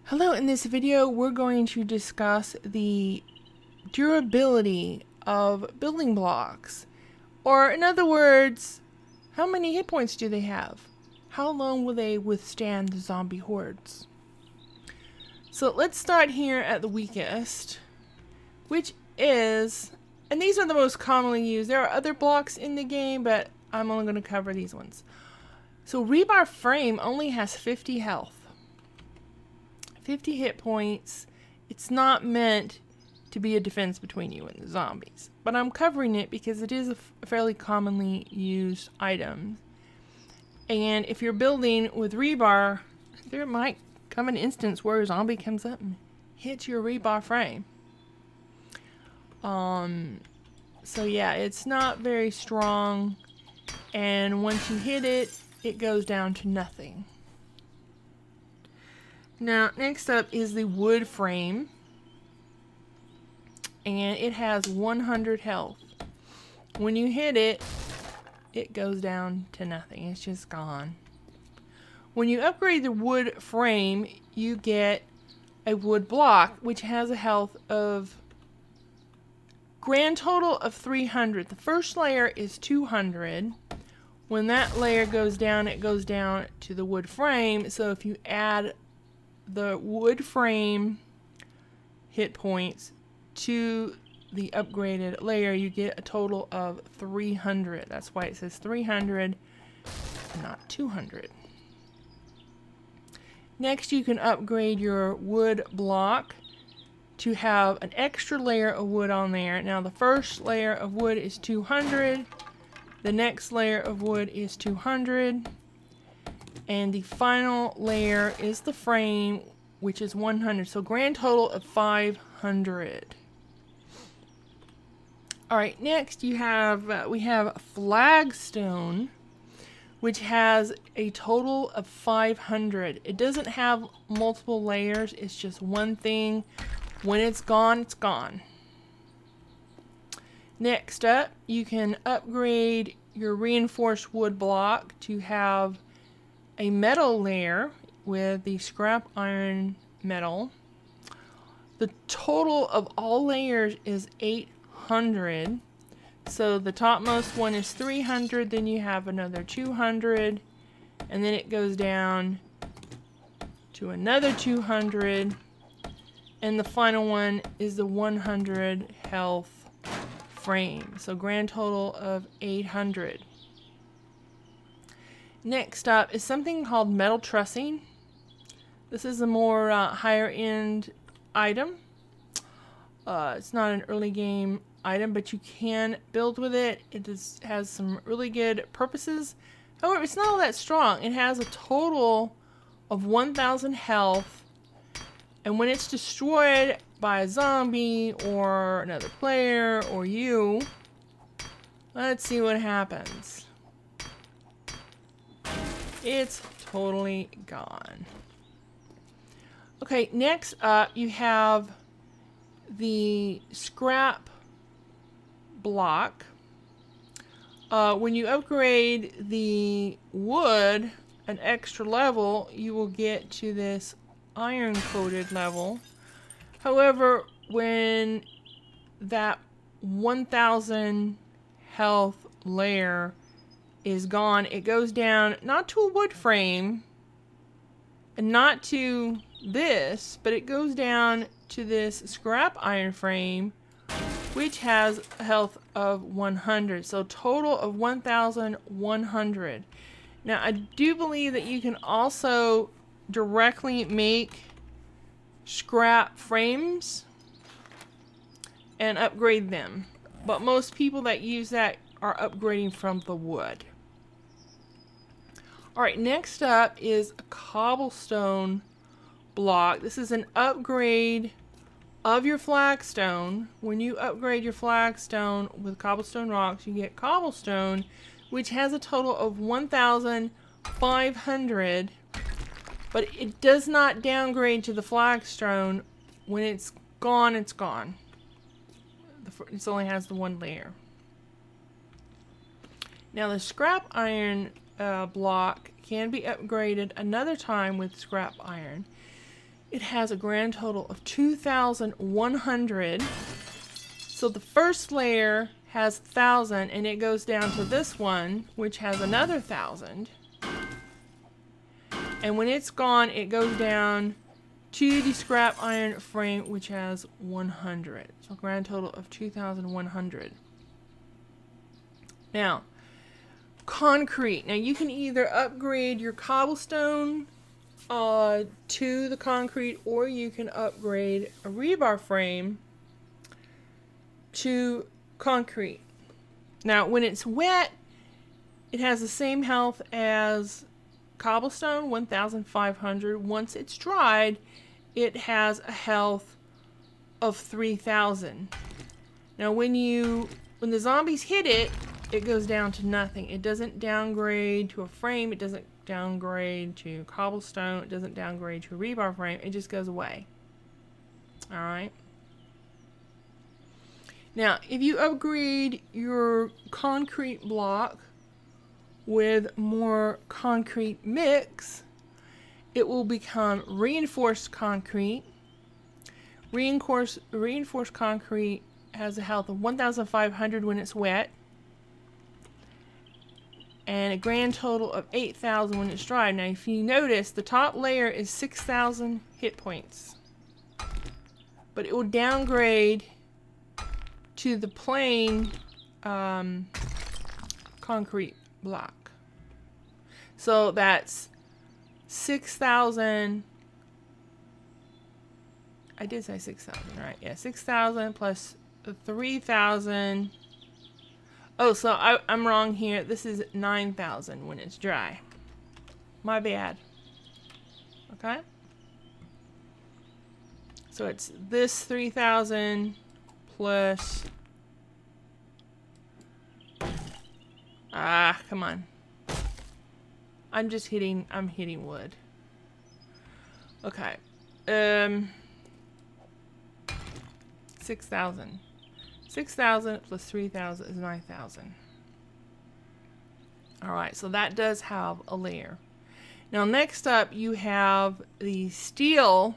Hello, in this video we're going to discuss the durability of building blocks. Or in other words, how many hit points do they have? How long will they withstand the zombie hordes? So let's start here at the weakest, which is, and these are the most commonly used. There are other blocks in the game, but I'm only going to cover these ones. So Rebar Frame only has 50 health. 50 hit points. It's not meant to be a defense between you and the zombies, but I'm covering it because it is a fairly commonly used item. And if you're building with rebar, there might come an instance where a zombie comes up and hits your rebar frame. So yeah, it's not very strong, and once you hit it, it goes down to nothing. Now, next up is the wood frame, and it has 100 health. When you hit it, it goes down to nothing. It's just gone. When you upgrade the wood frame, you get a wood block, which has a health of grand total of 300. The first layer is 200. When that layer goes down, it goes down to the wood frame. So if you add the wood frame hit points to the upgraded layer, you get a total of 300. That's why it says 300, not 200. Next, you can upgrade your wood block to have an extra layer of wood on there. Now, the first layer of wood is 200. The next layer of wood is 200. And the final layer is the frame, which is 100. So grand total of 500. Alright, next we have flagstone, which has a total of 500. It doesn't have multiple layers. It's just one thing. When it's gone, it's gone. Next up, you can upgrade your reinforced wood block to have a metal layer with the scrap iron metal. The total of all layers is 800. So the topmost one is 300, then you have another 200, and then it goes down to another 200, and the final one is the 100 health frame. So grand total of 800. Next up is something called metal trussing. This is a more higher end item. It's not an early game item, but you can build with it. It has some really good purposes. However, it's not all that strong. It has a total of 1,000 health, and when it's destroyed by a zombie or another player or you, let's see what happens. It's totally gone. Okay, next up you have the scrap block. When you upgrade the wood an extra level, you will get to this iron coated level. However, when that 1,000 health layer is gone, it goes down not to a wood frame and not to this, but it goes down to this scrap iron frame, which has a health of 100. So total of 1,100. Now, I do believe that you can also directly make scrap frames and upgrade them, but most people that use that are upgrading from the wood. Alright, next up is a cobblestone block. This is an upgrade of your flagstone. When you upgrade your flagstone with cobblestone rocks, you get cobblestone, which has a total of 1,500, but it does not downgrade to the flagstone. When it's gone, it's gone. It only has the one layer. Now the scrap iron block can be upgraded another time with scrap iron. it has a grand total of 2,100. So the first layer has 1,000, and it goes down to this one, which has another 1,000. And when it's gone, it goes down to the scrap iron frame, which has 100. So a grand total of 2,100. Now, concrete. Now you can either upgrade your cobblestone to the concrete, or you can upgrade a rebar frame to concrete. Now when it's wet, it has the same health as cobblestone, 1,500. Once it's dried, it has a health of 3,000. Now when the zombies hit it, it goes down to nothing. It doesn't downgrade to a frame, it doesn't downgrade to cobblestone, it doesn't downgrade to a rebar frame, it just goes away. Alright. Now, if you upgrade your concrete block with more concrete mix, it will become reinforced concrete. Reinforced concrete has a health of 1,500 when it's wet, and a grand total of 8,000 when it's dry. Now, if you notice, the top layer is 6,000 hit points, but it will downgrade to the plain concrete block. So that's 6,000. I did say 6,000, right? Yeah, 6,000 plus 3,000. Oh, so I'm wrong here. This is 9,000 when it's dry. My bad. Okay? So it's this 3,000 plus... come on. I'm hitting wood. Okay. 6,000. 6,000 plus 3,000 is 9,000. Alright, so that does have a layer. Now next up you have the steel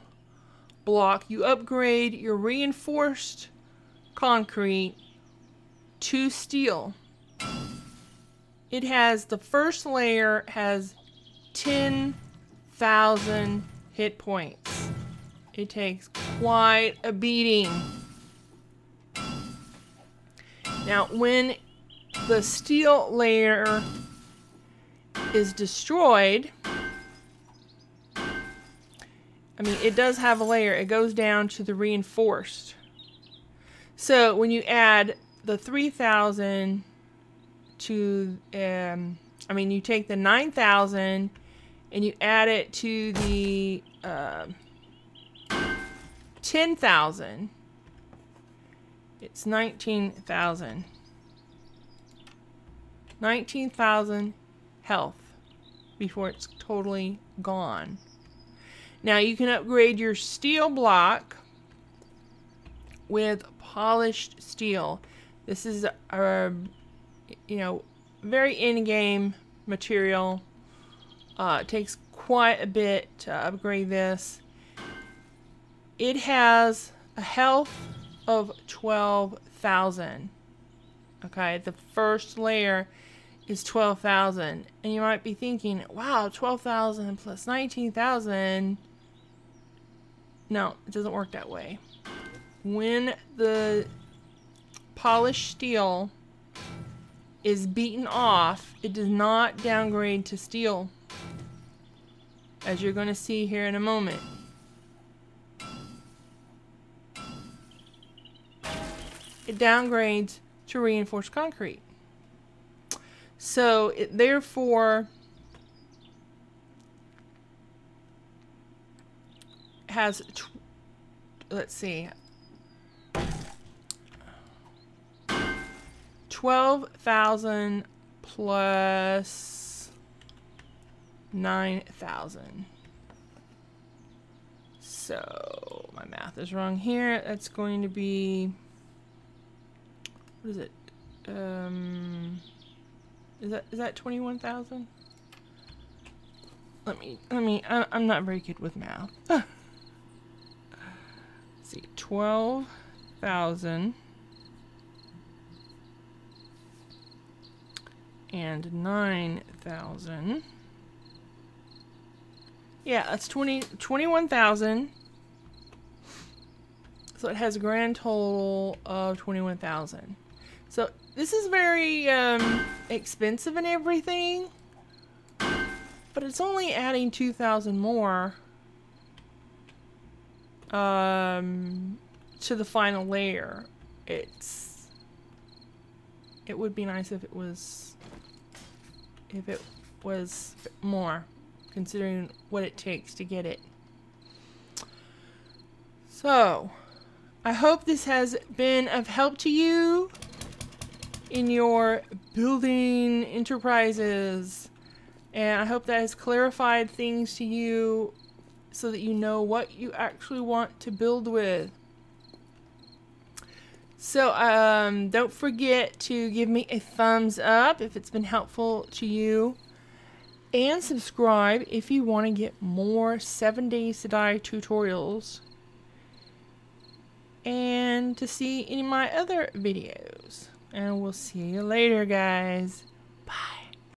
block. You upgrade your reinforced concrete to steel. It has, the first layer has 10,000 hit points. It takes quite a beating. Now, when the steel layer is destroyed, I mean, it does have a layer. It goes down to the reinforced. So, when you add the 3,000 to, I mean, you take the 9,000 and you add it to the 10,000. It's 19,000. 19,000 health before it's totally gone. Now you can upgrade your steel block with polished steel. This is a, you know, very in-game material. It takes quite a bit to upgrade this. It has a health of 12,000. Okay, the first layer is 12,000, and you might be thinking, wow, 12,000 plus 19,000. No, it doesn't work that way. When the polished steel is beaten off, it does not downgrade to steel, as you're going to see here in a moment. It downgrades to reinforced concrete. So it therefore has, let's see, 12,000 plus 9,000. So my math is wrong here. That's going to be, what is it? Is that 21,000? I'm not very good with math. 12,000 and 9,000. Yeah, that's 21,000. So it has a grand total of 21,000. So this is very expensive and everything, but it's only adding 2,000 more to the final layer. It would be nice if it was more, considering what it takes to get it. So I hope this has been of help to you in your building enterprises, and I hope that has clarified things to you so that you know what you actually want to build with. So don't forget to give me a thumbs up if it's been helpful to you, and subscribe if you want to get more 7 Days to Die tutorials and to see any of my other videos. And we'll see you later, guys. Bye.